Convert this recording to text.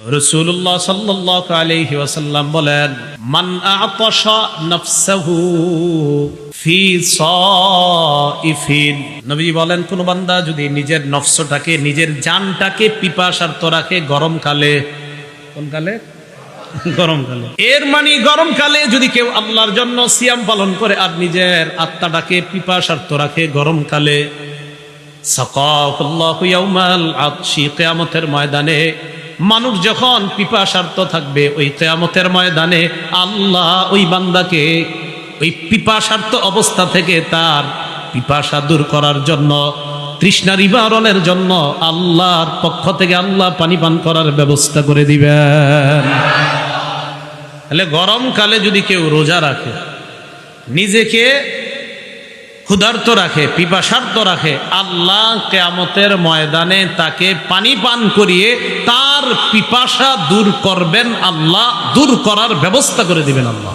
রাসূলুল্লাহ সাল্লাল্লাহু আলাইহি ওয়াসাল্লাম বলেন, মান আ'তাশা নাফসাহু ফি সাইফিন, নবী বলেন কোন বান্দা যদি নিজের নফসটাকে, নিজের জানটাকে পিপাসার্ত রাখে গরমকালে, কোন কালে? গরমকালে। এর মানে গরমকালে যদি কেউ আল্লাহর জন্য সিয়াম পালন করে আর নিজের আত্মাটাকে পিপাসার্ত রাখে গরমকালে, সাকাহুল্লাহু ইয়াউমাল আতশি, কিয়ামতের ময়দানে মানুষ যখন পিপাসার্ত থাকবে ওই কিয়ামতের ময়দানে আল্লাহ ওই বান্দাকে ওই পিপাসার্ত অবস্থা থেকে তার পিপাসা দূর করার জন্য, তৃষ্ণা নিবারণের জন্য আল্লাহর পক্ষ থেকে আল্লাহ পানি পান করার ব্যবস্থা করে দিবেন। তাহলে গরমকালে যদি কেউ রোজা রাখে, নিজেকে ক্ষুধার্ত রাখে, পিপাসার্ত রাখে, আল্লাহ কিয়ামতের ময়দানে তাকে পানি পান করিয়ে তার পিপাসা দূর করবেন, আল্লাহ দূর করার ব্যবস্থা করে দিবেন আল্লাহ।